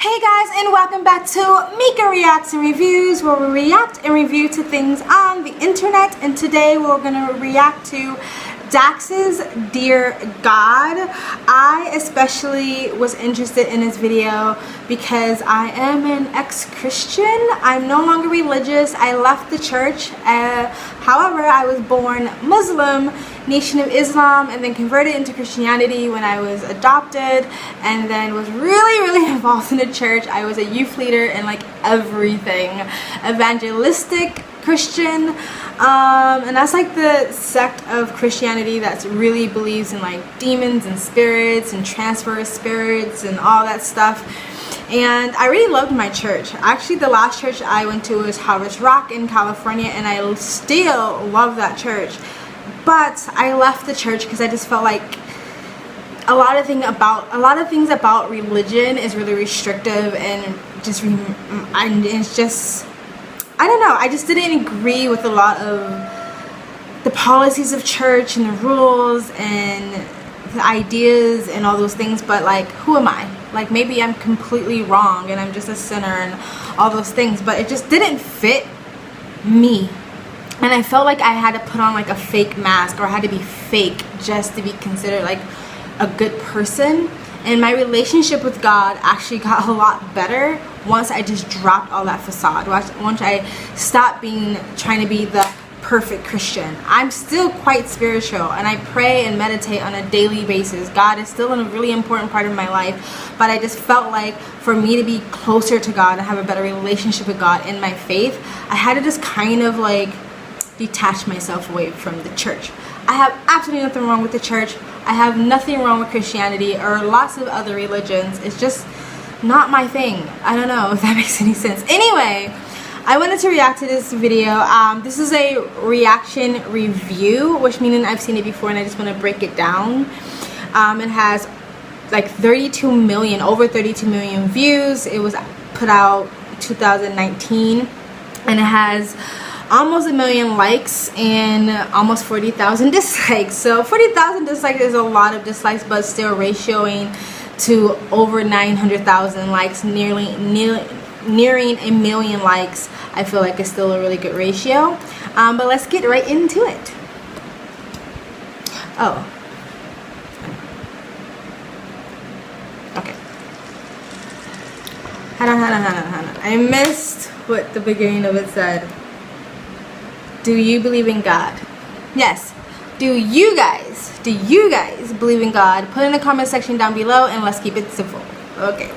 Hey guys, and welcome back to Mika Reacts and Reviews, where we react and review to things on the internet. And today we're gonna react to DAX's Dear God. I especially was interested in this video because I am an ex-Christian. I'm no longer religious. I left the church. However, I was born Muslim, Nation of Islam, and then converted into Christianity when I was adopted, and then was really involved in the church. I was a youth leader and like everything, evangelistic Christian, and that's like the sect of Christianity that really believes in like demons and spirits and transfer of spirits and all that stuff. And I really loved my church. Actually, the last church I went to was Harvest Rock in California, and I still love that church. But I left the church because I just felt like a lot of things about religion is really restrictive, and it's just I don't know. I just didn't agree with a lot of the policies of church and the rules and the ideas and all those things. But like, who am I? Like, maybe I'm completely wrong and I'm just a sinner and all those things. But it just didn't fit me. And I felt like I had to put on like a fake mask, or I had to be fake just to be considered like a good person. And my relationship with God actually got a lot better once I just dropped all that facade. Once I stopped trying to be the perfect Christian. I'm still quite spiritual, and I pray and meditate on a daily basis. God is still a really important part of my life, but I just felt like for me to be closer to God and have a better relationship with God in my faith, I had to just kind of like detach myself away from the church. I have absolutely nothing wrong with the church. I have nothing wrong with Christianity or lots of other religions. It's just not my thing. I don't know if that makes any sense. Anyway, I wanted to react to this video. This is a reaction review, which meaning I've seen it before and I just want to break it down. It has like over 32 million views. It was put out 2019, and it has almost 1 million likes and almost 40,000 dislikes. So 40,000 dislikes is a lot of dislikes, but still ratioing to over 900,000 likes, nearing 1 million likes. I feel like it's still a really good ratio. But let's get right into it. Oh. Okay. Hold on. I missed what the beginning of it said. Do you believe in God? Yes. Do you guys believe in God? Put in the comment section down below, and let's keep it simple. Okay.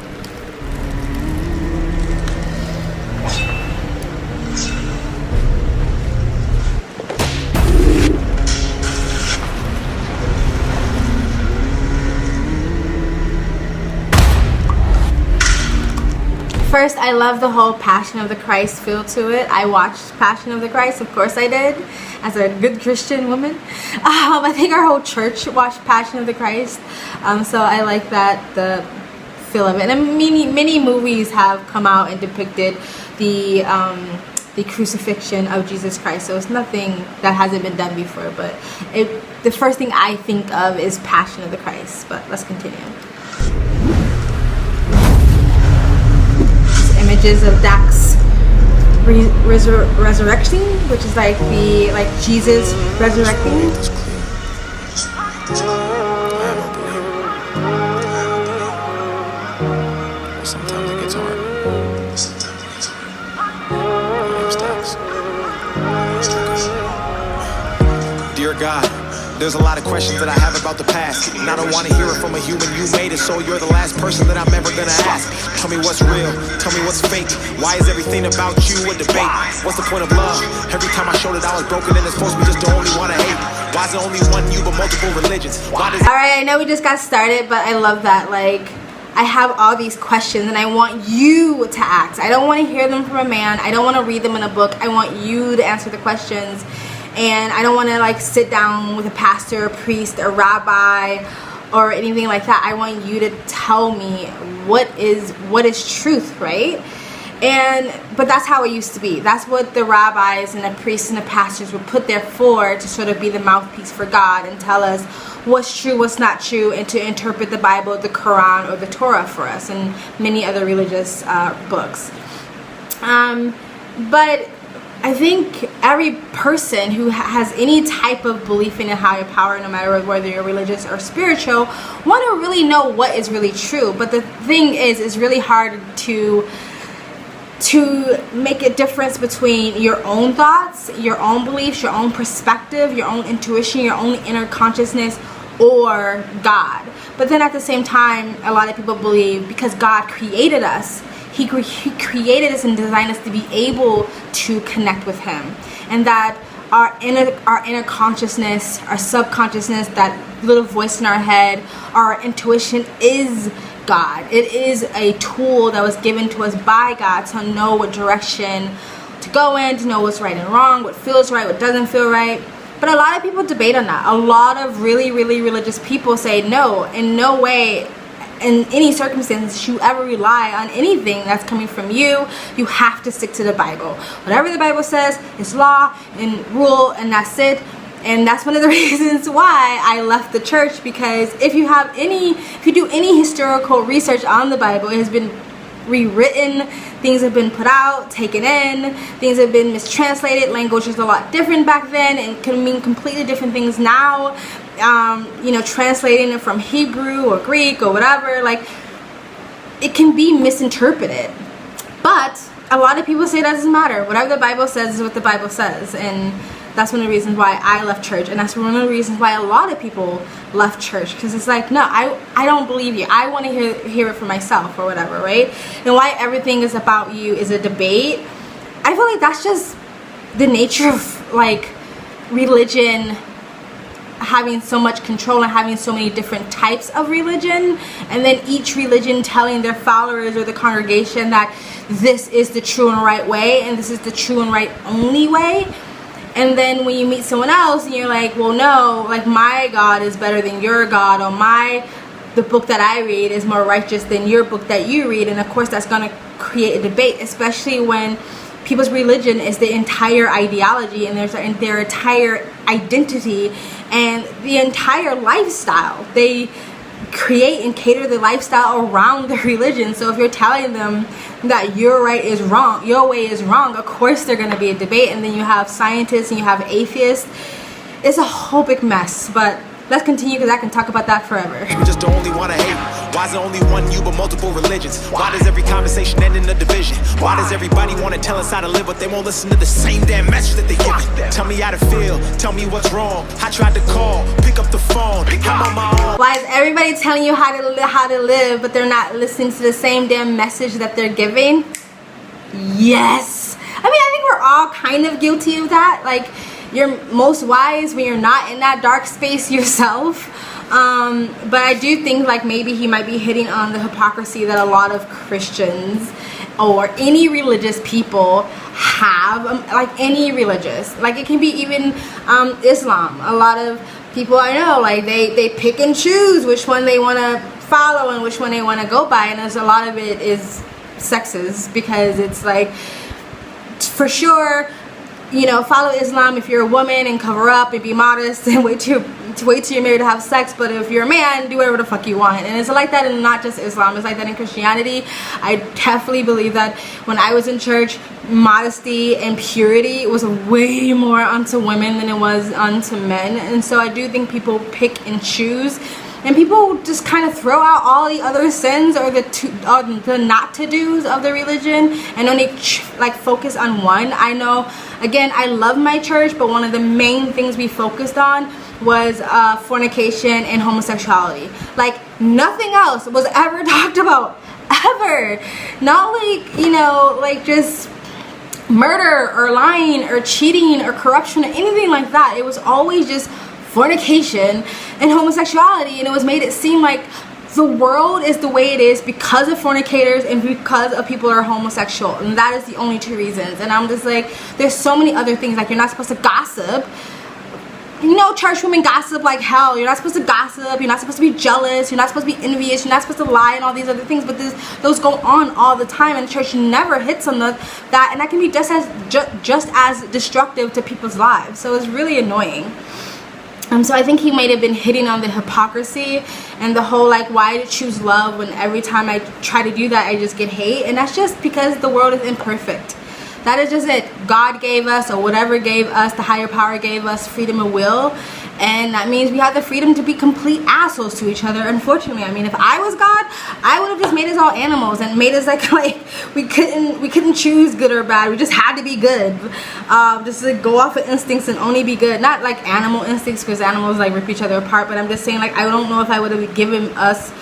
First, I love the whole Passion of the Christ feel to it. I watched Passion of the Christ, of course I did, as a good Christian woman. I think our whole church watched Passion of the Christ, so I like the feel of it. And many movies have come out and depicted the crucifixion of Jesus Christ, so it's nothing that hasn't been done before. But the first thing I think of is Passion of the Christ. But let's continue. Images of DAX resurrecting, which is like Jesus resurrecting. Sometimes it gets hard. Dear God, there's a lot of questions that I have about the past, and I don't want to hear it from a human. You made it, so you're the last person that I'm ever gonna ask. Tell me what's real, tell me what's fake. Why is everything about you a debate? What's the point of love? Every time I showed it I was broken, and it's supposed to be just the only one I hate. Why is it only one you but multiple religions? Alright, I know we just got started, but I love that. Like, I have all these questions and I want you to ask. I don't want to hear them from a man. I don't want to read them in a book. I want you to answer the questions. And I don't want to like sit down with a pastor, a priest, a rabbi, or anything like that. I want you to tell me what is truth, right? But that's how it used to be. That's what the rabbis and the priests and the pastors were put there for, to sort of be the mouthpiece for God and tell us what's true, what's not true, and to interpret the Bible, the Quran, or the Torah for us, and many other religious books. But I think every person who has any type of belief in a higher power, no matter whether you're religious or spiritual, want to really know what is really true. But the thing is, it's really hard to make a difference between your own thoughts, your own beliefs, your own perspective, your own intuition, your own inner consciousness, or God. But then at the same time, a lot of people believe because God created us, He created us and designed us to be able to connect with Him, and that our inner consciousness, our subconsciousness, that little voice in our head, our intuition is God. It is a tool that was given to us by God to know what direction to go in, to know what's right and wrong, what feels right, what doesn't feel right. But a lot of people debate on that. A lot of really, really religious people say, no, in no way, in any circumstance, should you ever rely on anything that's coming from you. You have to stick to the Bible. Whatever the Bible says is law and rule, and that's it. And that's one of the reasons why I left the church, because if you do any historical research on the Bible, it has been rewritten, things have been put out, taken in, things have been mistranslated, language is a lot different back then and can mean completely different things now. Translating it from Hebrew or Greek or whatever, like, it can be misinterpreted. But a lot of people say that doesn't matter. Whatever the Bible says is what the Bible says, and that's one of the reasons why I left church, and that's one of the reasons why a lot of people left church, because it's like, no, I don't believe you. I want to hear it for myself or whatever, right? And why everything is about you is a debate. I feel like that's just the nature of, like, religion having so much control and having so many different types of religion, and then each religion telling their followers or the congregation that this is the true and right way and this is the true and right only way. And then when you meet someone else and you're like, well, no, like, my God is better than your God, or the book that I read is more righteous than your book that you read. And of course that's going to create a debate, especially when people's religion is the entire ideology and their entire identity and the entire lifestyle. They create and cater the lifestyle around the religion. So if you're telling them that your right is wrong, your way is wrong, of course there's going to be a debate. And then you have scientists and you have atheists. It's a whole big mess. But let's continue, because I can talk about that forever. You just the only one I hate. Why is there only one you but multiple religions? Why does every conversation end in a division? Why does everybody want to tell us how to live, but they won't listen to the same damn message that they give? Tell me how to feel, tell me what's wrong. I tried to call, pick up the phone, I'm on my own. Why is everybody telling you how to live, but they're not listening to the same damn message that they're giving? Yes. I mean, I think we're all kind of guilty of that. Like, you're most wise when you're not in that dark space yourself. But I do think, like, maybe he might be hitting on the hypocrisy that a lot of Christians or any religious people have, like any religious, like it can be even Islam. A lot of people I know, like, they pick and choose which one they want to follow and which one they want to go by, and there's a lot of it is sexist, because it's like, for sure, follow Islam if you're a woman and cover up and be modest and wait till you're married to have sex. But if you're a man, do whatever the fuck you want. And it's like that in not just Islam, it's like that in Christianity. I definitely believe that when I was in church, modesty and purity was way more onto women than it was onto men. And so I do think people pick and choose, and people just kind of throw out all the other sins or the not to do's of the religion and only like focus on one. I know, again, I love my church, but one of the main things we focused on was fornication and homosexuality. Like, nothing else was ever talked about, ever. Not like, like just murder or lying or cheating or corruption or anything like that. It was always just fornication and homosexuality, and it was made it seem like the world is the way it is because of fornicators and because of people who are homosexual, and that is the only two reasons. And I'm just like, there's so many other things, like, you're not supposed to gossip. you know, church women gossip like hell. You're not supposed to gossip. You're not supposed to be jealous. You're not supposed to be envious. You're not supposed to lie and all these other things. But those go on all the time, and church never hits on that, and that can be just as destructive to people's lives. So it's really annoying. So I think he might have been hitting on the hypocrisy and the whole like, why to choose love when every time I try to do that I just get hate. And that's just because the world is imperfect. That is just it. God gave us, or whatever gave us, the higher power gave us freedom of will, and that means we have the freedom to be complete assholes to each other. Unfortunately, I mean, if I was God, I would have just made us all animals and made us like we couldn't choose good or bad. We just had to be good, just to go off of instincts and only be good. Not like animal instincts, because animals like rip each other apart. But I'm just saying, like, I don't know if I would have given us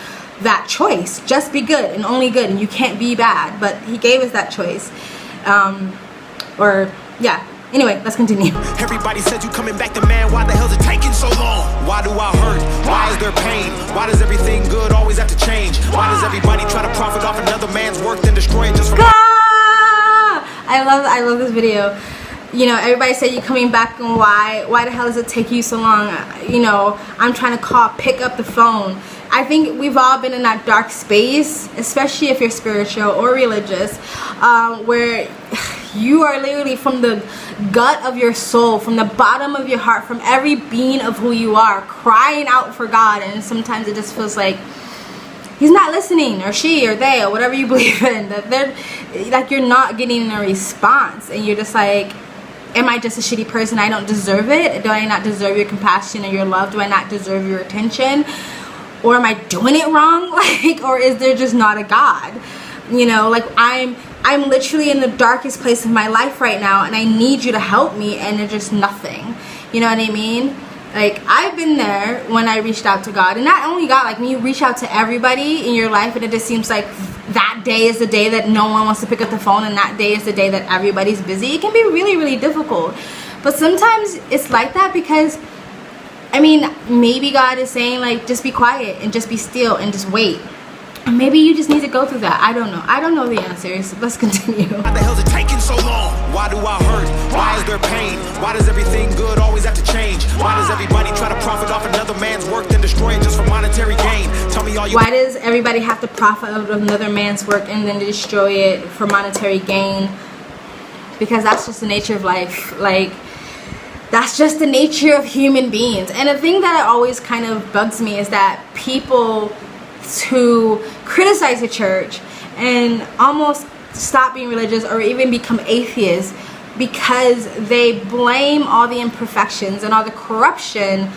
that choice. Just be good and only good, and you can't be bad. But he gave us that choice. Anyway, let's continue. Everybody said you coming back to man. Why the hell's it taking so long? Why do I hurt? Why is there pain? Why does everything good always have to change? Why does everybody try to profit off another man's work, then destroy it just for I love this video. You know, everybody said you're coming back, and why the hell does it take you so long? You know, I'm trying to call, pick up the phone. I think we've all been in that dark space, especially if you're spiritual or religious, where you are literally from the gut of your soul, from the bottom of your heart, from every being of who you are, crying out for God. And sometimes it just feels like he's not listening, or she, or they, or whatever you believe in, that they're like, you're not getting a response, and you're just like, am I just a shitty person? I don't deserve it. Do I not deserve your compassion or your love? Do I not deserve your attention? Or am I doing it wrong? Like, or is there just not a God? You know, like, I'm literally in the darkest place of my life right now, and I need you to help me, and there's just nothing. You know what I mean? Like, I've been there when I reached out to God. And not only God, like, when you reach out to everybody in your life, and it just seems like that day is the day that no one wants to pick up the phone, and that day is the day that everybody's busy, it can be really, really difficult. But sometimes it's like that because, I mean, maybe God is saying, like, just be quiet and just be still and just wait. Or maybe you just need to go through that. I don't know. I don't know the answers. Let's continue. Why the hell's it taking so long? Why do I hurt? Why is there pain? Why does everything good always have to change? Why does everybody try to profit off another man's work, then destroy it just for monetary gain? Tell me all you... Why does everybody have to profit of another man's work and then destroy it for monetary gain? Because that's just the nature of life. Like, that's just the nature of human beings. And the thing that always kind of bugs me is that people who criticize the church and almost stop being religious or even become atheists because they blame all the imperfections and all the corruption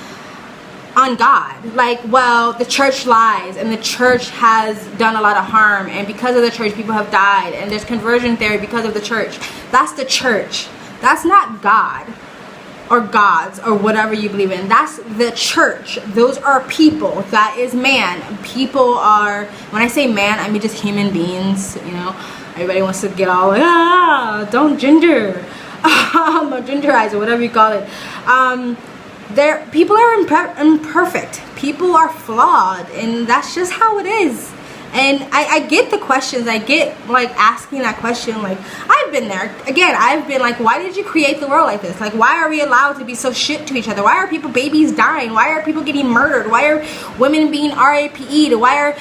on God. Like, well, the church lies and the church has done a lot of harm, and because of the church people have died, and there's conversion theory because of the church. That's the church. That's not God or gods or whatever you believe in. That's the church. Those are people. That is man. People are, when I say man, I mean just human beings. You know, everybody wants to get all like, don't gender or genderize or whatever you call it. People are imperfect. People are flawed, and that's just how it is. And I get the questions. I get, like, asking that question. Like, I've been there. Again, I've been like, why did you create the world like this? Like, why are we allowed to be so shit to each other? Why are babies dying? Why are people getting murdered? Why are women being RAP'd? Why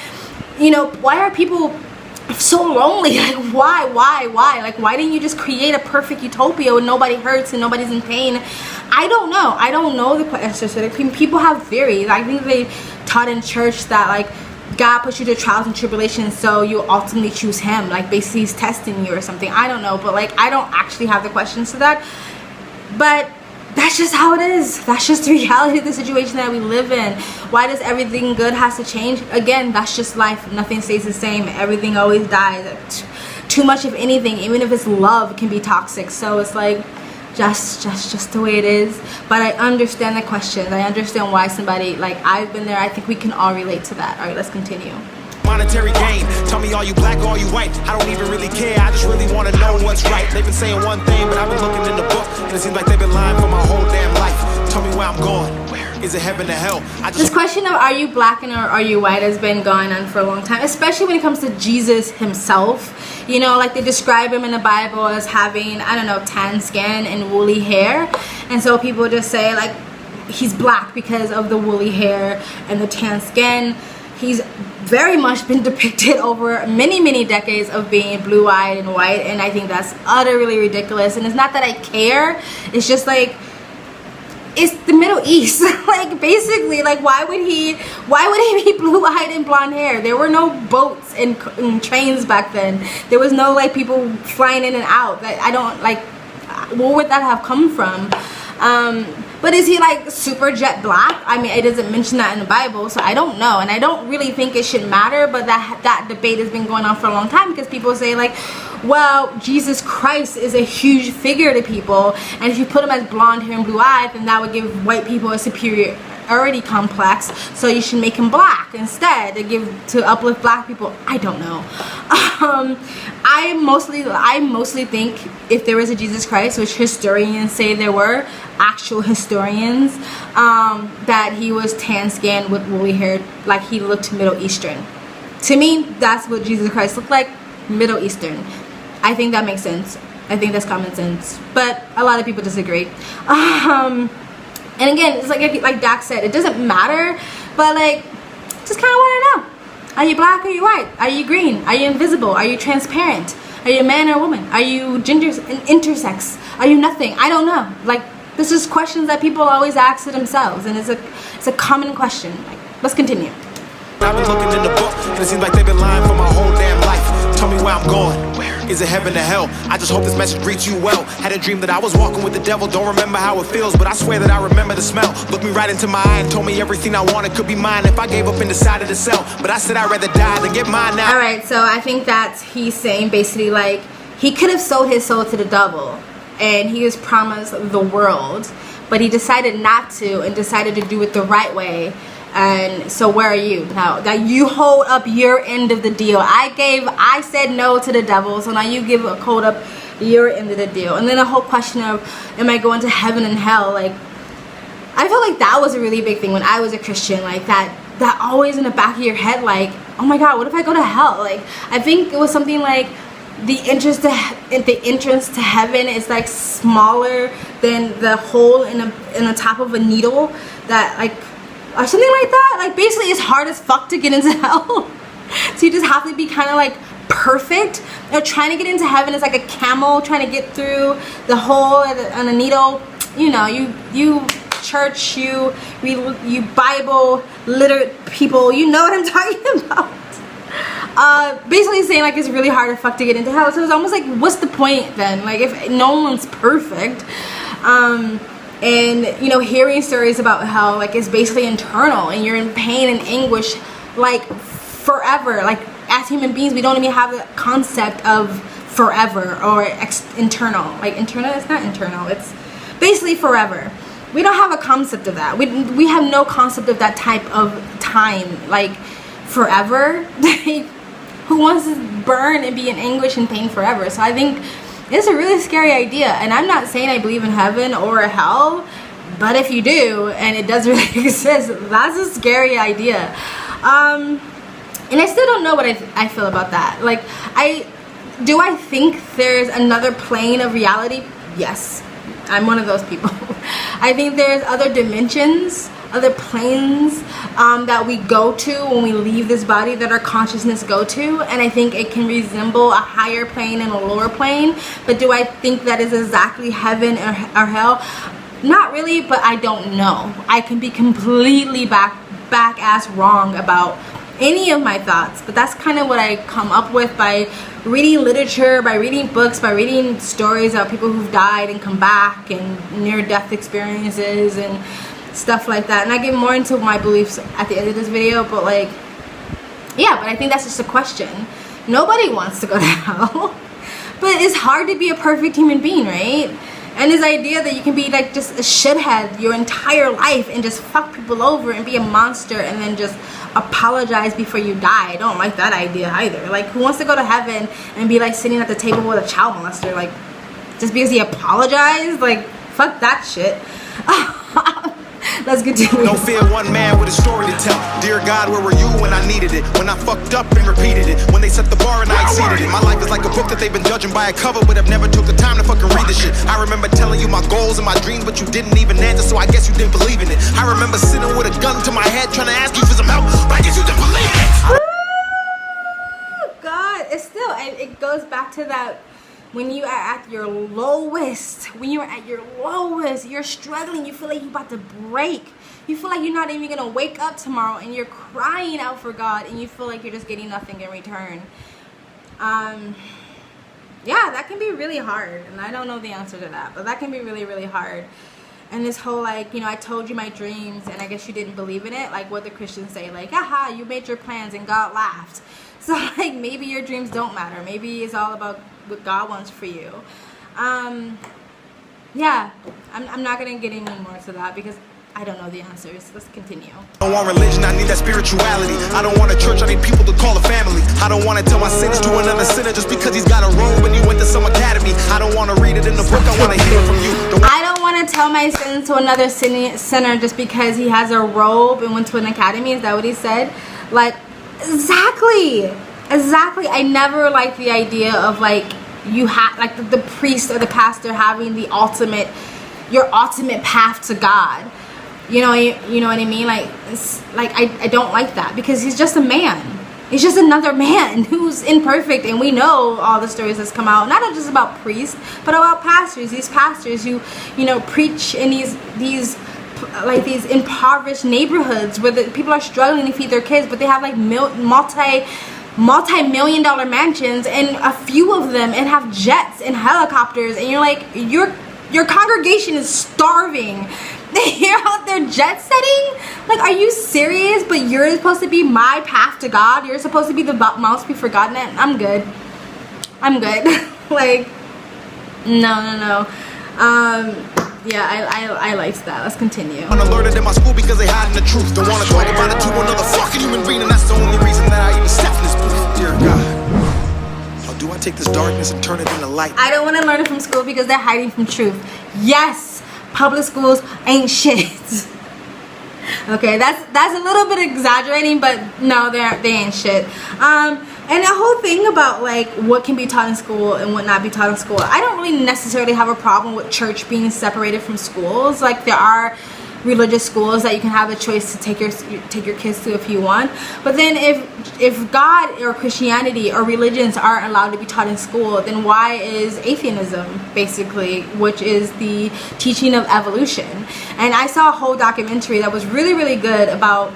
are people so lonely? Like, why? Like, why didn't you just create a perfect utopia where nobody hurts and nobody's in pain? I don't know. I don't know the answers to it. People have theories. I think they taught in church that, like, God puts you to trials and tribulations so you ultimately choose him. Like, basically he's testing you or something. I don't know. But, like, I don't actually have the questions to that. But that's just how it is. That's just the reality of the situation that we live in. Why does everything good has to change? Again, that's just life. Nothing stays the same. Everything always dies. Too much of anything, even if it's love, can be toxic. So it's like, just the way it is. But I understand the questions. I understand why somebody, like, I've been there. I think we can all relate to that. All right, let's continue. Monetary gain. Tell me, are you black or are you white? I don't even really care. I just really want to know what's right. They've been saying one thing, but I've been looking in the book, and it seems like they've been lying for my whole damn life. Tell me where I'm going. Where is it, heaven or hell? This question of are you black and or are you white has been going on for a long time, especially when it comes to Jesus himself. You know, like, they describe him in the Bible as having, I don't know, tan skin and woolly hair. And so people just say, like, he's black because of the woolly hair and the tan skin. He's very much been depicted over many decades of being blue-eyed and white, and I think that's utterly ridiculous. And it's not that I care, it's just like, it's the Middle East. Like, basically, like, why would he be blue-eyed and blonde hair? There were no boats and trains back then. There was no, like, people flying in and out. I don't, like, where would that have come from? But is he like super jet black? I mean, it doesn't mention that in the Bible, so I don't know, and I don't really think it should matter. But that debate has been going on for a long time, because people say like, well, Jesus Christ is a huge figure to people, and if you put him as blonde hair and blue eyed, then that would give white people a superiority complex, so you should make him black instead to uplift black people. I don't know. I mostly think if there is a Jesus Christ, which historians say there were, actual historians, that he was tan skinned with woolly hair, like he looked Middle Eastern. To me, that's what Jesus Christ looked like, Middle Eastern. I think that makes sense. I think that's common sense, but a lot of people disagree. And again, it's like DAX said, it doesn't matter, but like, just kind of want to know. Are you black or are you white? Are you green? Are you invisible? Are you transparent? Are you a man or a woman? Are you intersex? Are you nothing? I don't know. Like, this is questions that people always ask to themselves, and it's a common question. Like, let's continue. I've been looking in the book, and it seems like they've been lying for my whole damn life. Tell me where I'm going. Where is it, heaven or hell? I just hope this message reads you well. Had a dream that I was walking with the devil. Don't remember how it feels, but I swear that I remember the smell. Looked me right into my eye and told me everything I wanted could be mine if I gave up and decided to sell. But I said I'd rather die than get mine now. Alright, so I think that's he's saying basically like, he could have sold his soul to the devil, and he was promised the world, but he decided not to, and decided to do it the right way. And so where are you now that you hold up your end of the deal? I said no to the devil, so now you hold up your end of the deal. And then the whole question of, am I going to heaven and hell? Like, I feel like that was a really big thing when I was a Christian, like that always in the back of your head, like, oh my god, what if I go to hell? Like, I think it was something like the entrance to heaven is like smaller than the hole in the top of a needle, that like, or something like that. Like, basically it's hard as fuck to get into hell. So you just have to be kind of like perfect. You know, trying to get into heaven is like a camel trying to get through the hole and the needle. You know, you church, you Bible literate people, you know what I'm talking about. Basically saying like it's really hard as fuck to get into hell. So it's almost like, what's the point then? Like, if no one's perfect. And, you know, hearing stories about hell, like, it's basically internal, and you're in pain and anguish, like, forever. Like, as human beings, we don't even have the concept of forever or internal. Like, internal, it's not internal, it's basically forever. We don't have a concept of that. We have no concept of that type of time, like, forever. Who wants to burn and be in anguish and pain forever? So I think it's a really scary idea, and I'm not saying I believe in heaven or hell, but if you do, and it does really exist, that's a scary idea. And I still don't know what I feel about that. Like, do I think there's another plane of reality? Yes, I'm one of those people. I think there's other dimensions, other planes that we go to when we leave this body, that our consciousness go to, and I think it can resemble a higher plane and a lower plane. But do I think that is exactly heaven or hell? Not really, but I don't know. I can be completely back-ass wrong about any of my thoughts, but that's kind of what I come up with by reading literature, by reading books, by reading stories about people who've died and come back, and near-death experiences and stuff like that. And I get more into my beliefs at the end of this video, but like, yeah, but I think that's just a question. Nobody wants to go to hell, but it's hard to be a perfect human being, right? And this idea that you can be like just a shithead your entire life and just fuck people over and be a monster and then just apologize before you die, I don't like that idea either. Like, who wants to go to heaven and be like sitting at the table with a child molester, like, just because he apologized? Like, fuck that shit. Let's continue. Don't fear one man with a story to tell. Dear God, where were you when I needed it? When I fucked up and repeated it? When they set the bar and I succeeded in. My life is like a book that they've been judging by a cover, but I've never took the time to fucking read the shit. I remember telling you my goals and my dreams, but you didn't even answer, so I guess you didn't believe in it. I remember sitting with a gun to my head trying to ask you for some help, but I guess you didn't believe in it. God, it's still, it goes back to that when you are at your lowest, you're struggling, you feel like you're about to break. You feel like you're not even gonna wake up tomorrow, and you're crying out for God, and you feel like you're just getting nothing in return. Yeah, that can be really hard, and I don't know the answer to that, but that can be really, really hard. And this whole, like, you know, I told you my dreams, and I guess you didn't believe in it, like what the Christians say, like, haha, you made your plans and God laughed. So, like, maybe your dreams don't matter. Maybe it's all about what God wants for you. Yeah, I'm not gonna get any more to that because I don't know the answers. Let's continue. I don't want religion, I need that spirituality. I don't want a church, I need people to call a family. I don't want to tell my sins to another sinner just because he's got a robe and you went to some academy. I don't want to read it in the book, I want to hear it from you. I don't want to tell my sins to another sinner just because he has a robe and went to an academy. Is that what he said? Like, exactly. I never liked the idea of, like, you have, like, the priest or the pastor having the ultimate, your ultimate path to God. You know what I mean? Like, I don't like that because he's just a man. He's just another man who's imperfect, and we know all the stories that's come out, not just about priests, but about pastors. These pastors who, you know, preach in these impoverished neighborhoods where the people are struggling to feed their kids, but they have like multi-million-dollar mansions, and a few of them, and have jets and helicopters, and you're like, your congregation is starving. You're out there jet setting? Like, are you serious? But you're supposed to be my path to God? You're supposed to be the mouthpiece for God? I'm good. Like, no. Yeah, I liked that. Let's continue. I'm alerted in my school because they hiding the truth. Don't want to talk about it to another fucking human being, and that's the only reason that I even stepped in this booth. Dear God, how do I take this darkness and turn it into light? I don't want to learn it from school because they're hiding from truth. Yes, public schools ain't shit. Okay, that's a little bit exaggerating, but no, they ain't shit. And the whole thing about, like, what can be taught in school and what not be taught in school, I don't really necessarily have a problem with church being separated from schools. Like, there are religious schools that you can have a choice to take your kids to if you want. But then if God or Christianity or religions aren't allowed to be taught in school, then why is atheism, basically, which is the teaching of evolution? And I saw a whole documentary that was really, really good about,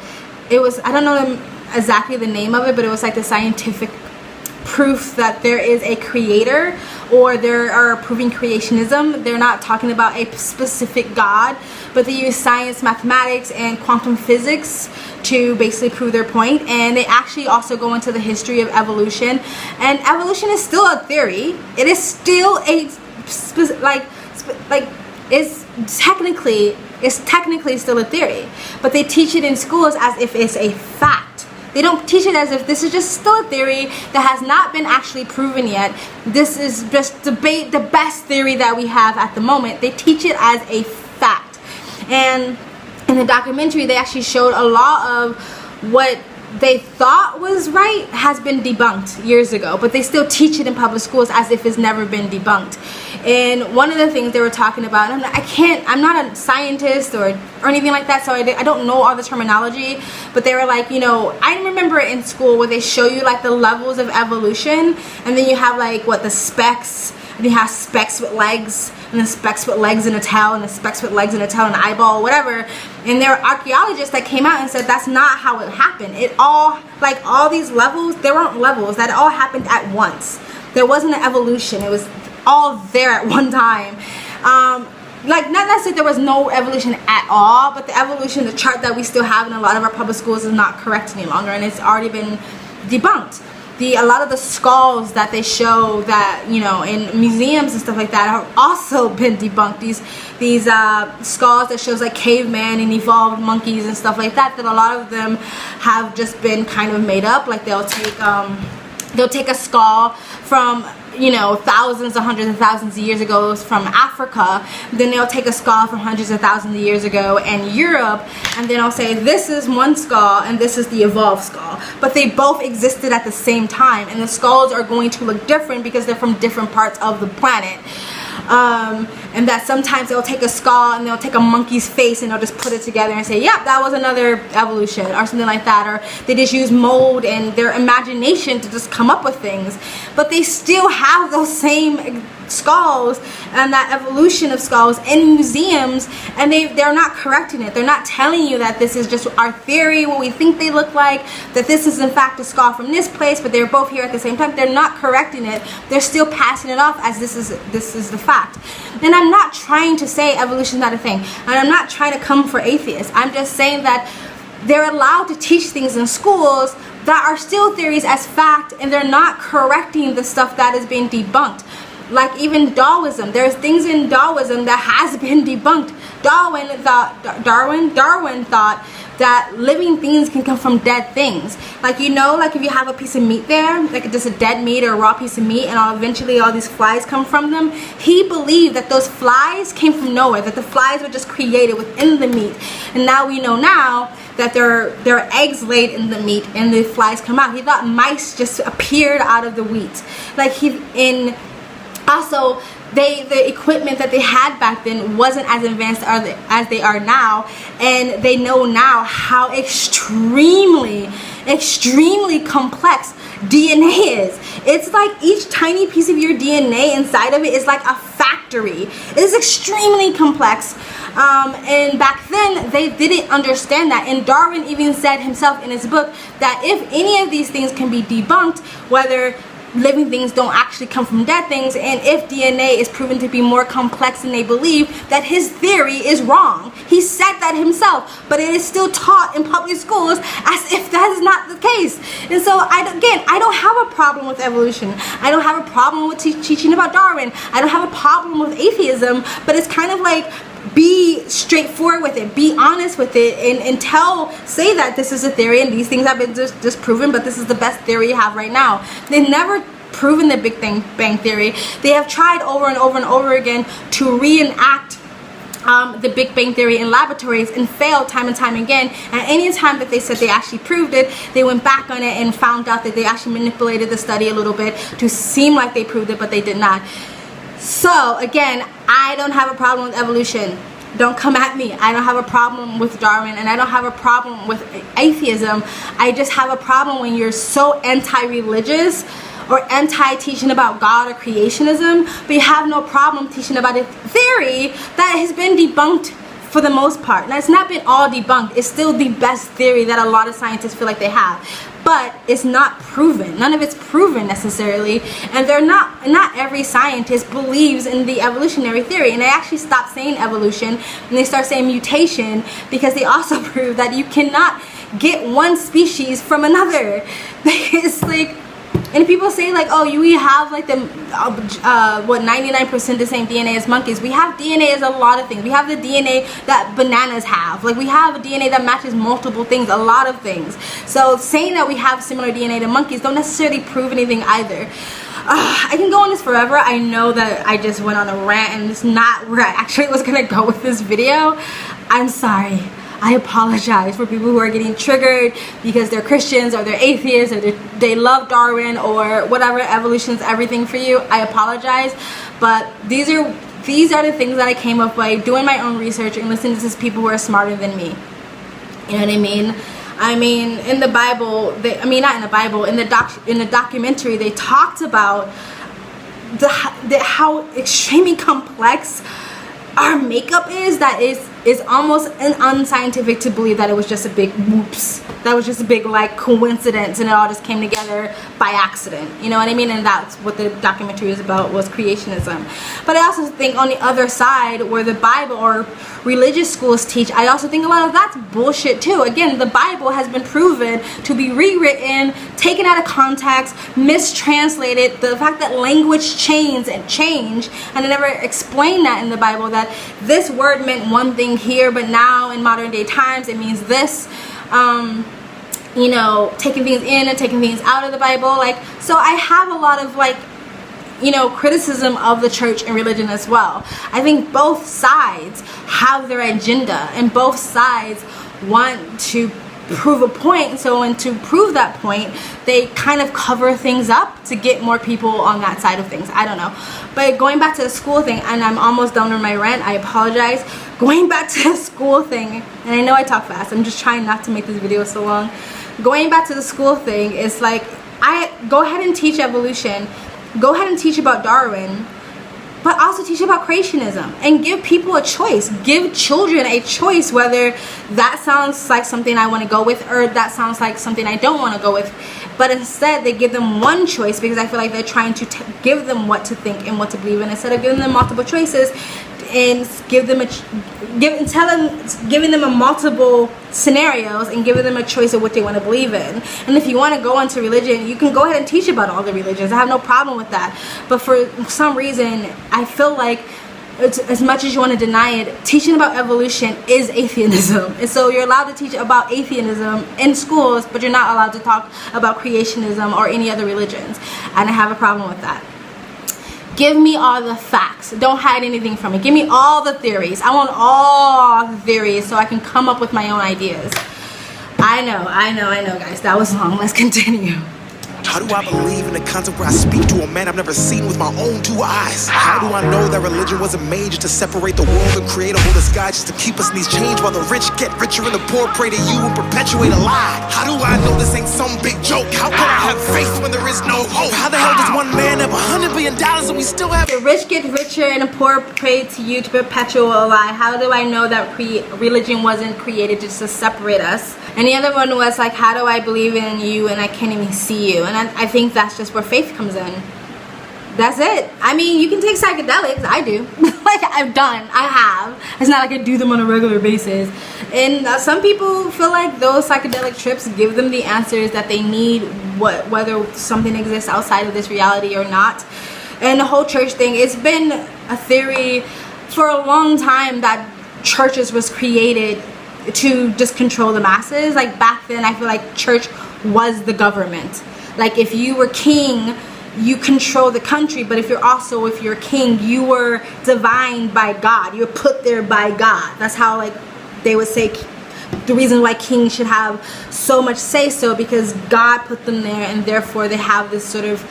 it was, I don't know exactly the name of it, but it was like the scientific proof that there is a creator, or they are proving creationism. They're not talking about a specific God, but they use science, mathematics, and quantum physics to basically prove their point. And they actually also go into the history of evolution, and evolution is still a theory. It is still a it's technically still a theory, but they teach it in schools as if it's a fact. They don't teach it as if this is just still a theory that has not been actually proven yet. This is just the best theory that we have at the moment. They teach it as a fact. And in the documentary, they actually showed a lot of what they thought was right has been debunked years ago, but they still teach it in public schools as if it's never been debunked. And one of the things they were talking about, and I'm not a scientist or anything like that, so I don't know all the terminology, but they were like, you know, I remember in school where they show you like the levels of evolution, and then you have like the specks, and you have specks with legs, and then specks with legs and a tail, and then specks with legs and a tail and an eyeball, whatever. And there were archaeologists that came out and said that's not how it happened. It all, like all these levels, there weren't levels. That all happened at once. There wasn't an evolution. It was all there at one time. Like, not that there was no evolution at all, but the evolution, the chart that we still have in a lot of our public schools is not correct any longer, and it's already been debunked. A lot of the skulls that they show that, you know, in museums and stuff like that have also been debunked. These skulls that shows like caveman and evolved monkeys and stuff like that, that a lot of them have just been kind of made up. Like they'll take They'll take a skull from, you know, thousands or hundreds of thousands of years ago from Africa. Then they'll take a skull from hundreds of thousands of years ago in Europe, and then I'll say this is one skull and this is the evolved skull. But they both existed at the same time, and the skulls are going to look different because they're from different parts of the planet. And that sometimes they'll take a skull and they'll take a monkey's face and they'll just put it together and say, yep, that was another evolution or something like that. Or they just use mold and their imagination to just come up with things. But they still have those same skulls and that evolution of skulls in museums, and they're not correcting it. They're not telling you that this is just our theory, what we think they look like, that this is in fact a skull from this place, but they're both here at the same time. They're not correcting it. They're still passing it off as this is the fact. And I'm not trying to say evolution is not a thing, and I'm not trying to come for atheists. I'm just saying that they're allowed to teach things in schools that are still theories as fact, and they're not correcting the stuff that is being debunked. Like even Darwinism, there's things in Darwinism that has been debunked. Darwin thought that living things can come from dead things. Like, you know, like if you have a piece of meat there, like just a dead meat or a raw piece of meat, and eventually all these flies come from them, he believed that those flies came from nowhere, that the flies were just created within the meat. And now we know now that there are eggs laid in the meat and the flies come out. He thought mice just appeared out of the wheat. Like also, the equipment that they had back then wasn't as advanced as they are now, and they know now how extremely complex DNA is. It's like each tiny piece of your DNA inside of it is like a factory. It is extremely complex. And back then they didn't understand that, and Darwin even said himself in his book that if any of these things can be debunked, whether living things don't actually come from dead things, and if DNA is proven to be more complex than they believe, that his theory is wrong. He said that himself, but it is still taught in public schools as if that is not the case. And so I don't have a problem with evolution. I don't have a problem with teaching about Darwin. I don't have a problem with atheism, but it's kind of like, be straightforward with it, be honest with it, and say that this is a theory and these things have been disproven, but this is the best theory you have right now. They've never proven the Big Bang Theory. They have tried over and over and over again to reenact the Big Bang Theory in laboratories and failed time and time again. And any time that they said they actually proved it, they went back on it and found out that they actually manipulated the study a little bit to seem like they proved it, but they did not. So again, I don't have a problem with evolution. Don't come at me. I don't have a problem with Darwin, and I don't have a problem with atheism. I just have a problem when you're so anti-religious or anti-teaching about God or creationism, but you have no problem teaching about a theory that has been debunked for the most part. Now, it's not been all debunked. It's still the best theory that a lot of scientists feel like they have, but it's not proven. None of it's proven necessarily, and not every scientist believes in the evolutionary theory. And they actually stopped saying evolution and they start saying mutation, because they also prove that you cannot get one species from another. It's like, and people say like, oh, we have like the 99% the same DNA as monkeys. We have DNA as a lot of things. We have the DNA that bananas have. Like, we have a DNA that matches multiple things, a lot of things. So saying that we have similar DNA to monkeys don't necessarily prove anything either. I can go on this forever. I know that I just went on a rant, and it's not where I actually was gonna go with this video. I'm sorry. I apologize for people who are getting triggered because they're Christians or they're atheists or they love Darwin or whatever. Evolution's everything for you. I apologize, but these are the things that I came up by doing my own research and listening to these people who are smarter than me. You know what I mean? I mean, in the Bible, not in the Bible, in the documentary, they talked about how extremely complex our makeup is, that is almost unscientific to believe that it was just a big whoops, that was just a big like coincidence and it all just came together by accident. You know what I mean? And that's what the documentary was about, was creationism. But I also think on the other side, where the Bible or religious schools teach, I also think a lot of that's bullshit too. Again, the Bible has been proven to be rewritten, taken out of context, mistranslated. The fact that language change, and they never explained that in the Bible, that this word meant one thing here, but now in modern day times it means this. you know, taking things in and taking things out of the Bible. Like, so I have a lot of, like, you know, criticism of the church and religion as well. I think both sides have their agenda, and both sides want to prove a point. So, and to prove that point, they kind of cover things up to get more people on that side of things. I don't know. But going back to the school thing, and I'm almost done with my rant, I apologize. Going back to the school thing, and I know I talk fast, I'm just trying not to make this video so long. Going back to the school thing, it's like, I go ahead and teach evolution, go ahead and teach about Darwin, but also teach about creationism, and give people a choice. Give children a choice whether that sounds like something I want to go with, or that sounds like something I don't want to go with. But instead, they give them one choice, because I feel like they're trying to give them what to think and what to believe in, instead of giving them multiple choices and giving them a multiple scenarios and giving them a choice of what they want to believe in. And if you want to go into religion, you can go ahead and teach about all the religions. I have no problem with that. But for some reason, I feel like as much as you want to deny it, teaching about evolution is atheism. And so you're allowed to teach about atheism in schools, but you're not allowed to talk about creationism or any other religions. And I have a problem with that. Give me all the facts. Don't hide anything from me. Give me all the theories. I want all the theories so I can come up with my own ideas. I know, guys. That was long. Let's continue. How do I believe in the concept where I speak to a man I've never seen with my own two eyes? How do I know that religion wasn't made just to separate the world and create a whole sky just to keep us in these chains while the rich get richer and the poor pray to you and perpetuate a lie? How do I know this ain't some big joke? How can I have faith when there is no hope? How the hell does one man have $100 billion and we still have... The rich get richer and the poor pray to you to perpetuate a lie. How do I know that religion wasn't created just to separate us? And the other one was like, how do I believe in you and I can't even see you? And I think that's just where faith comes in. That's it. I mean, you can take psychedelics. I do. Like, I have. It's not like I do them on a regular basis. And some people feel like those psychedelic trips give them the answers that they need, whether something exists outside of this reality or not. And the whole church thing, it's been a theory for a long time that churches was created to just control the masses. Like, back then, I feel like church was the government. Like, if you were king, you control the country, but if you're king, you were divined by God. You were put there by God. That's how, like, they would say the reason why kings should have so much say so, because God put them there, and therefore they have this sort of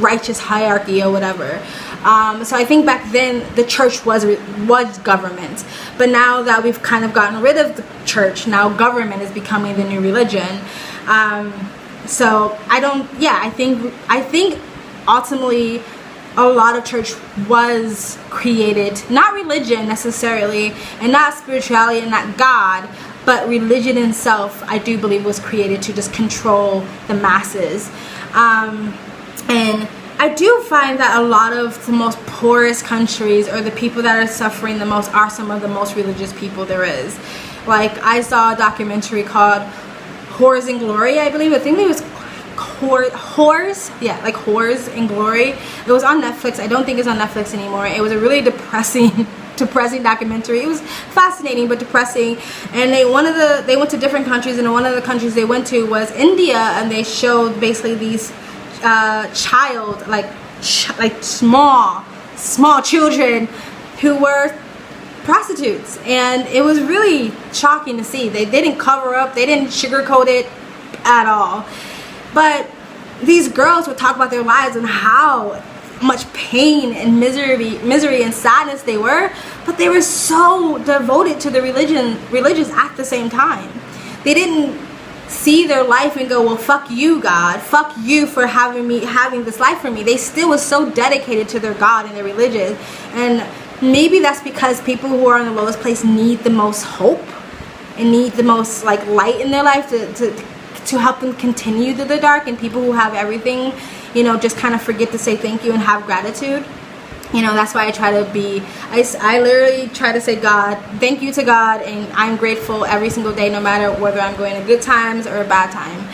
righteous hierarchy or whatever. So I think back then the church was government, but now that we've kind of gotten rid of the church, now government is becoming the new religion. So I think ultimately a lot of church was created, not religion necessarily, and not spirituality and not God, but religion itself, I do believe, was created to just control the masses. And I do find that a lot of the most poorest countries, or the people that are suffering the most, are some of the most religious people there is. Like, I saw a documentary called Whores in Glory, I believe. I think it was Whores. Yeah, like Whores in Glory. It was on Netflix. I don't think it's on Netflix anymore. It was a really depressing documentary. It was fascinating but depressing. And they went to different countries, and one of the countries they went to was India, and they showed basically these small children who were prostitutes, and it was really shocking to see. They didn't cover up, they didn't sugarcoat it at all. But these girls would talk about their lives and how much pain and misery and sadness they were, but they were so devoted to the religious at the same time. They didn't see their life and go, well, fuck you, God, fuck you for having this life for me. They still was so dedicated to their God and their religion. And maybe that's because people who are in the lowest place need the most hope and need the most, like, light in their life to help them continue through the dark. And people who have everything, you know, just kind of forget to say thank you and have gratitude. You know, that's why I literally try to say thank you to God, and I'm grateful every single day, no matter whether I'm going to good times or a bad time.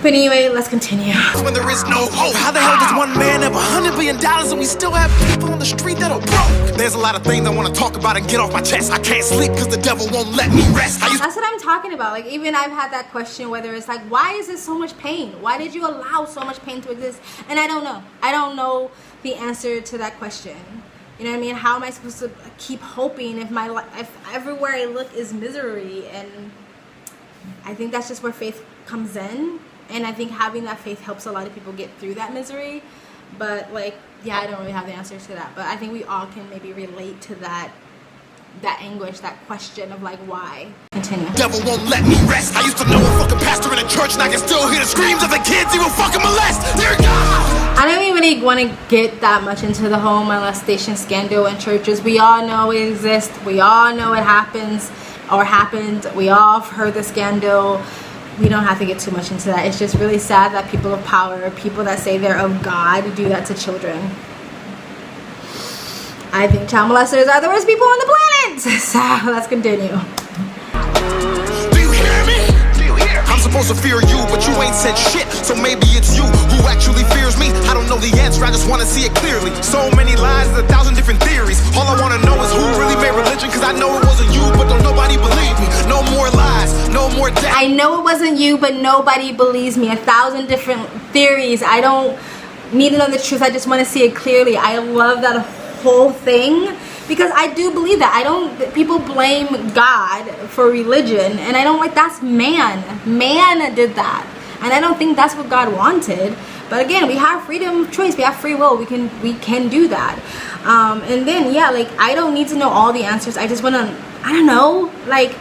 But anyway, let's continue. When there is no hope, how the hell does one man have $100 billion billion and we still have people on the street that are broke. There's a lot of things I want to talk about and get off my chest. I can't sleep because the devil won't let me rest. That's what I'm talking about. Like, even I've had that question, whether it's like, why is there so much pain? Why did you allow so much pain to exist? And I don't know. I don't know the answer to that question. You know what I mean? How am I supposed to keep hoping if my life, if everywhere I look is misery? And I think that's just where faith comes in. And I think having that faith helps a lot of people get through that misery. But like, yeah, I don't really have the answers to that. But I think we all can maybe relate to that anguish, that question of like, why? Continue. Devil won't let me rest. I used to know a fucking pastor in a church, and I can still hear the screams of the kids he will fucking molest. Dear God! I don't even really want to get that much into the whole molestation scandal in churches. We all know it exists. We all know it happens or happened. We all have heard the scandal. We don't have to get too much into that. It's just really sad that people of power, people that say they're of God, do that to children. I think child molesters are the worst people on the planet. So let's continue. Do you hear me? I'm supposed to fear you, but you ain't said shit. So maybe it's you who actually fears me. I don't know the answer, I just want to see it clearly. So many lies, 1,000 different theories. All I want to know is who really made religion, because I know it wasn't you, but don't nobody believe me. No more lies, no more death. I know it wasn't you, but nobody believes me. 1,000 different theories. I don't need to know the truth, I just want to see it clearly. I love that whole thing, because I do believe that. People blame God for religion, and I don't like, that's man did that, and I don't think that's what God wanted. But again, we have freedom of choice, we have free will, we can do that. And then yeah, like, I don't need to know all the answers. I just want to, I don't know, like,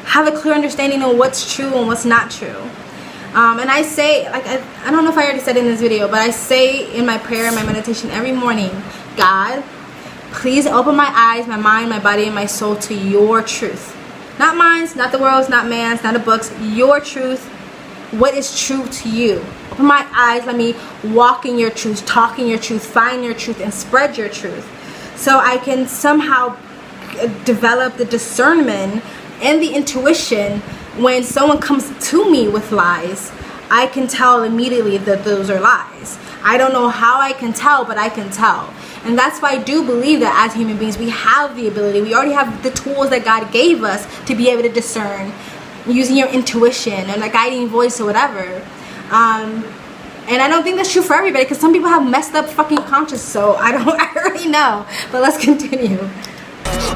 have a clear understanding of what's true and what's not true. And I say, like, I don't know if I already said it in this video, but I say in my prayer, my meditation every morning, God, please open my eyes, my mind, my body, and my soul to your truth. Not mine's, not the world's, not man's, not the book's, your truth. What is true to you? Open my eyes, let me walk in your truth, talk in your truth, find your truth, and spread your truth. So I can somehow develop the discernment and the intuition when someone comes to me with lies. I can tell immediately that those are lies. I don't know how I can tell, but I can tell. And that's why I do believe that as human beings, we have the ability, we already have the tools that God gave us to be able to discern using your intuition and a guiding voice or whatever. And I don't think that's true for everybody, because some people have messed up fucking conscience, so I already know. But let's continue.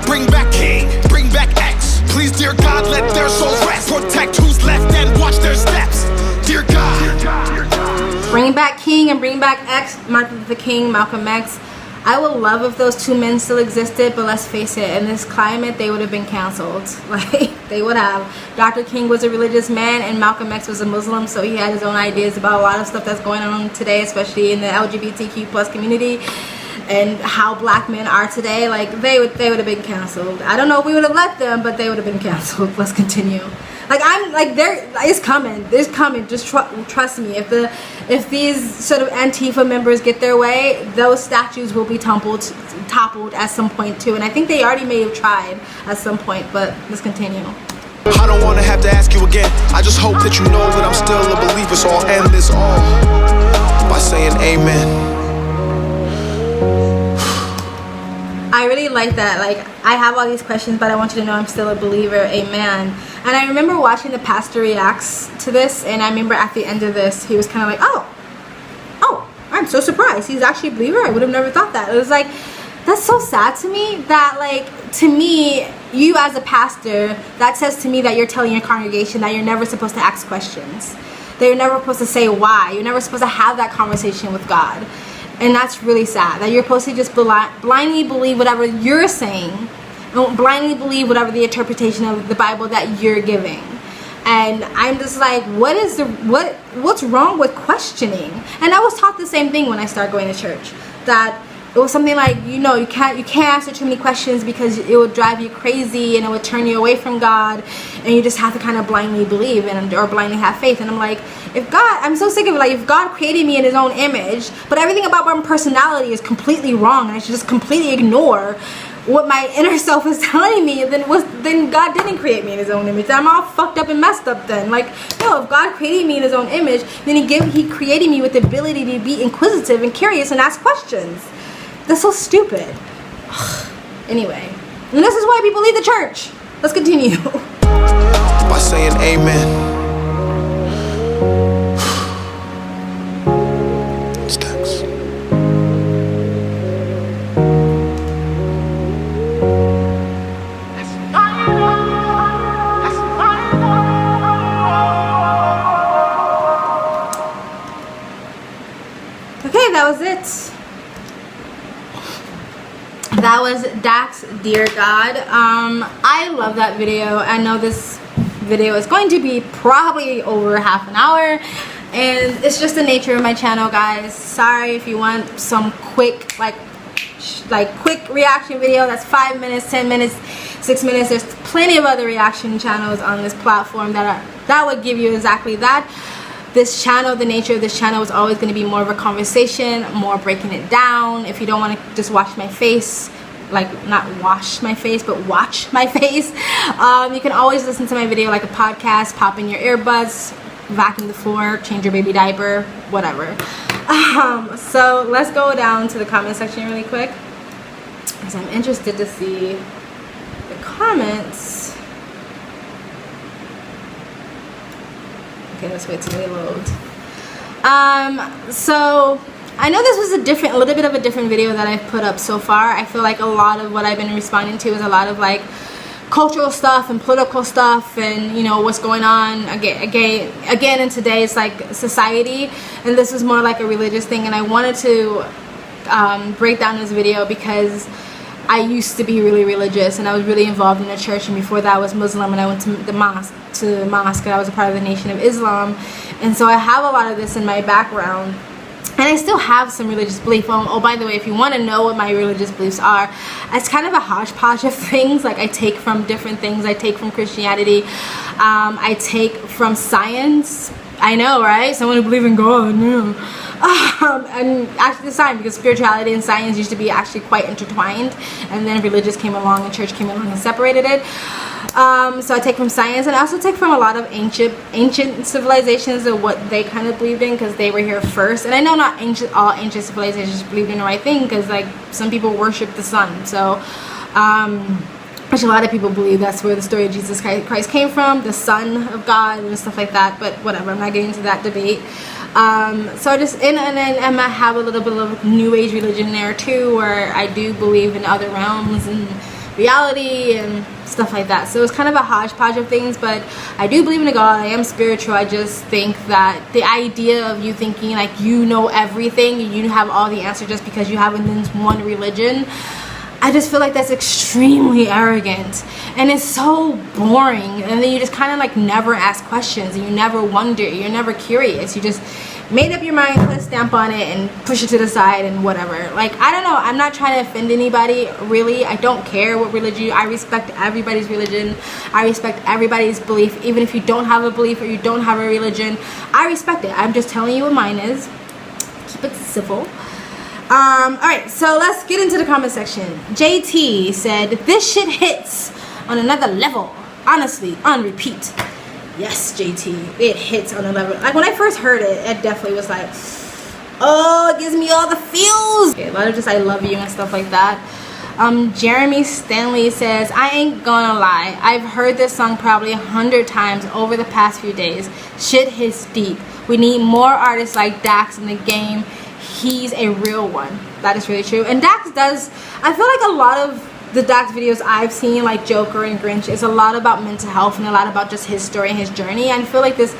Bring back King, bring back X. Please, dear God, let their souls rest. Protect who's left and watch their steps. Dear God. Bring back King and bring back X, Martin Luther King, Malcolm X. I would love if those two men still existed, but let's face it, in this climate, they would have been canceled. Like, they would have. Dr. King was a religious man, and Malcolm X was a Muslim, so he had his own ideas about a lot of stuff that's going on today, especially in the LGBTQ plus community, and how black men are today. Like, they would have been canceled. I don't know if we would have let them, but they would have been canceled. Let's continue. Like, I'm like, it's coming. It's coming. Just trust me. If these sort of Antifa members get their way, those statues will be toppled at some point too. And I think they already may have tried at some point. But let's continue. I don't want to have to ask you again. I just hope that you know that I'm still a believer. So I'll end this all by saying amen. I really like that. Like, I have all these questions, but I want you to know I'm still a believer. Amen. And I remember watching the pastor reacts to this, and I remember at the end of this, he was kind of like, oh, I'm so surprised. He's actually a believer. I would have never thought that. It was like, that's so sad to me that, like, to me, you as a pastor, that says to me that you're telling your congregation that you're never supposed to ask questions. That you're never supposed to say why. You're never supposed to have that conversation with God. And that's really sad, that you're supposed to just blindly believe whatever you're saying, and blindly believe whatever the interpretation of the Bible that you're giving. And I'm just like, what's wrong with questioning? And I was taught the same thing when I started going to church, that it was something like, you can't answer too many questions because it would drive you crazy and it would turn you away from God, and you just have to kind of blindly believe or blindly have faith. And I'm like, I'm so sick of it. Like, if God created me in his own image, but everything about my personality is completely wrong and I should just completely ignore, what my inner self is telling me, then God didn't create me in his own image. I'm all fucked up and messed up then. Like, no, if God created me in his own image, then he created me with the ability to be inquisitive and curious and ask questions. That's so stupid. Anyway, and this is why people leave the church. Let's continue. By saying amen. It's DAX. Okay, that was it. That was DAX, Dear God. I love that video. I know this video is going to be probably over half an hour, and it's just the nature of my channel, guys. Sorry if you want some quick like quick reaction video that's 5 minutes, 10 minutes, 6 minutes. There's plenty of other reaction channels on this platform that would give you exactly that. This channel, the nature of this channel is always going to be more of a conversation, more breaking it down. If you don't want to just watch my face, like not wash my face, but watch my face, you can always listen to my video like a podcast, pop in your earbuds, vacuum the floor, change your baby diaper, whatever. So let's go down to the comment section really quick, because I'm interested to see the comments. Okay, let's wait till they load. So I know this was a little bit of a different video that I've put up so far. I feel like a lot of what I've been responding to is a lot of like cultural stuff and political stuff, and you know what's going on again in today's like society. And this is more like a religious thing, and I wanted to break down this video because I used to be really religious, and I was really involved in the church, and before that I was Muslim, and I went to the mosque, and I was a part of the Nation of Islam, and so I have a lot of this in my background, and I still have some religious belief. Oh, by the way, if you want to know what my religious beliefs are, it's kind of a hodgepodge of things. Like I take from different things. I take from Christianity, I take from science. I know, right? Someone who believes in God, no. And actually the science, because spirituality and science used to be actually quite intertwined, and then religious came along and church came along and separated it. So I take from science, and I also take from a lot of ancient civilizations of what they kind of believed in, because they were here first. And I know not all ancient civilizations believed in the right thing, because like some people worship the sun, so which a lot of people believe that's where the story of Jesus Christ came from, the Son of God and stuff like that. But whatever, I'm not getting into that debate. So I just and then I have a little bit of New Age religion there too, where I do believe in other realms and reality and stuff like that. So it's kind of a hodgepodge of things, but I do believe in a God. I am spiritual. I just think that the idea of you thinking like you know everything, you have all the answers just because you have one religion, I just feel like that's extremely arrogant, and it's so boring. And then you just kind of like never ask questions, and you never wonder, you're never curious. You just made up your mind, put a stamp on it, and push it to the side and whatever. Like, I don't know, I'm not trying to offend anybody, really. I don't care what religion. I respect everybody's religion. I respect everybody's belief, even if you don't have a belief or you don't have a religion. I respect it. I'm just telling you what mine is. Keep it civil. Alright, so let's get into the comment section. JT said, this shit hits on another level. Honestly, on repeat. Yes, JT, it hits on a level. Like when I first heard it, it definitely was like, oh, it gives me all the feels. Okay, a lot of just I love you and stuff like that. Jeremy Stanley says, I ain't gonna lie, I've heard this song probably 100 times over the past few days. Shit hits deep. We need more artists like DAX in the game. He's a real one. That is really true. And DAX does, I feel like a lot of the DAX videos I've seen, like Joker and Grinch, is a lot about mental health and a lot about just his story and his journey. I feel like this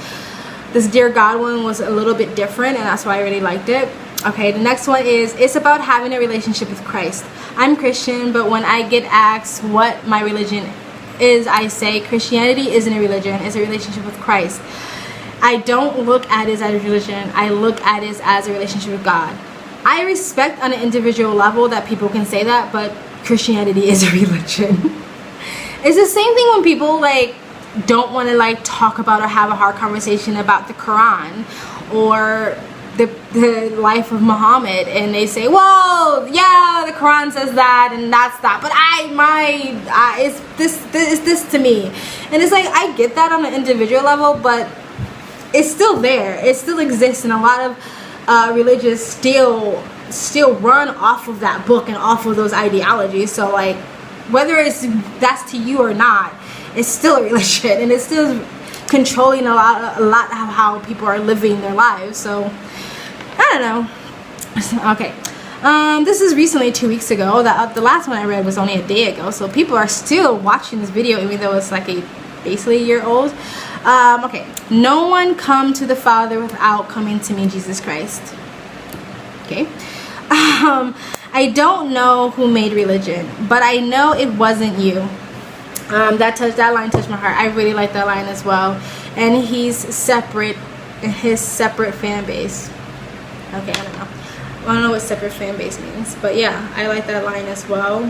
Dear God one was a little bit different, and that's why I really liked it. Okay, the next one is, it's about having a relationship with Christ. I'm Christian, but when I get asked what my religion is, I say Christianity isn't a religion, it's a relationship with Christ. I don't look at it as a religion, I look at it as a relationship with God. I respect on an individual level that people can say that, but Christianity is a religion. It's the same thing when people like don't want to like talk about or have a hard conversation about the Quran, or the life of Muhammad, and they say, well, yeah, the Quran says that and that's that, but it's this to me. And it's like, I get that on an individual level, but it's still there. It still exists, and a lot of religions still run off of that book and off of those ideologies. So like, whether that's to you or not, it's still a religion, and it's still controlling a lot of how people are living their lives. So I don't know. Okay, this is recently 2 weeks ago. The last one I read was only a day ago, so people are still watching this video even though it's like basically a year old. Okay, no one come to the Father without coming to me, Jesus Christ. Okay. I don't know who made religion, but I know it wasn't you. That line touched my heart. I really like that line as well. And he's separate in his separate fan base. Okay, I don't know what separate fan base means, but yeah, I like that line as well.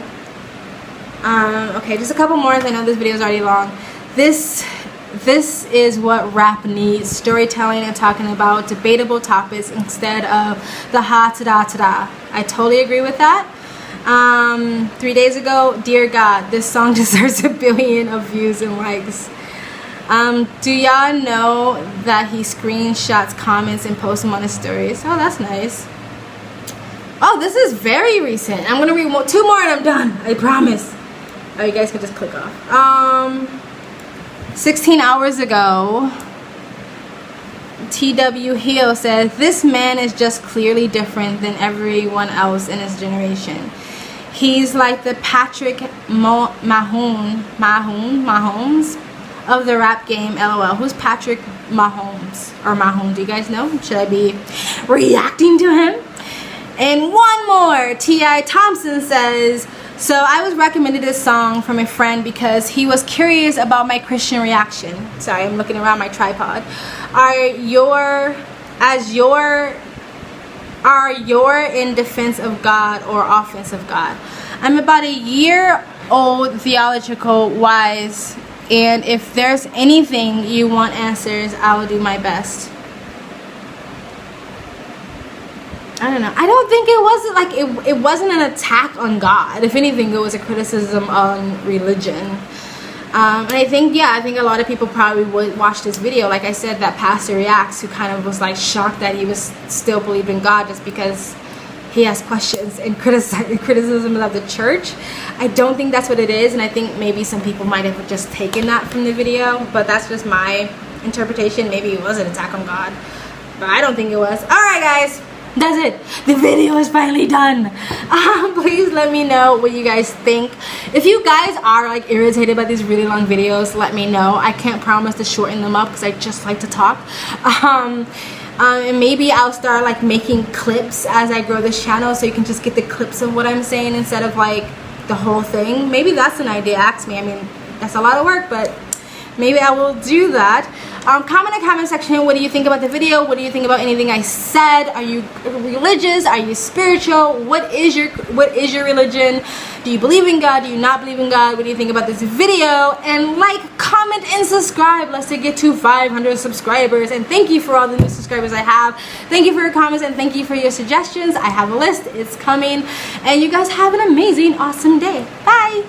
Okay, just a couple more, as I know this video is already long. This is what rap needs: storytelling and talking about debatable topics instead of the ha ta da. I totally agree with that. 3 days ago, dear God, this song deserves 1 billion of views and likes. Do y'all know that he screenshots comments and posts them on his stories? Oh, that's nice. Oh, this is very recent. I'm gonna read 2 more and I'm done, I promise. Oh, you guys can just click off. 16 hours ago, TW Hill says, this man is just clearly different than everyone else in his generation. He's like the Patrick Mahomes of the rap game, LOL. Who's Patrick Mahomes? Or Mahomes, do you guys know? Should I be reacting to him? And one more, T.I. Thompson says, so I was recommended this song from a friend because he was curious about my Christian reaction. Sorry, I'm looking around my tripod. Are your in defense of God or offense of God? I'm about a year old theological wise, and if there's anything you want answers, I will do my best. I don't know. I don't think it wasn't like it wasn't an attack on God. If anything, it was a criticism on religion. And I think a lot of people probably would watch this video. Like I said, that Pastor Reacts, who kind of was like shocked that he was still believing God just because he has questions and criticism of the church. I don't think that's what it is, and I think maybe some people might have just taken that from the video, but that's just my interpretation. Maybe it was an attack on God, but I don't think it was. Alright guys, that's it. The video is finally done. Please let me know what you guys think. If you guys are like irritated by these really long videos, let me know. I can't promise to shorten them up because I just like to talk. And maybe I'll start like making clips as I grow this channel, so you can just get the clips of what I'm saying instead of like the whole thing. Maybe that's an idea. Ask me. I mean, that's a lot of work, but maybe I will do that. Comment in the comment section, what do you think about the video? What do you think about anything I said? Are you religious? Are you spiritual? What is your religion? Do you believe in God? Do you not believe in God? What do you think about this video? And like, comment, and subscribe. Let's get to 500 subscribers. And thank you for all the new subscribers I have. Thank you for your comments and thank you for your suggestions. I have a list. It's coming. And you guys have an amazing, awesome day. Bye.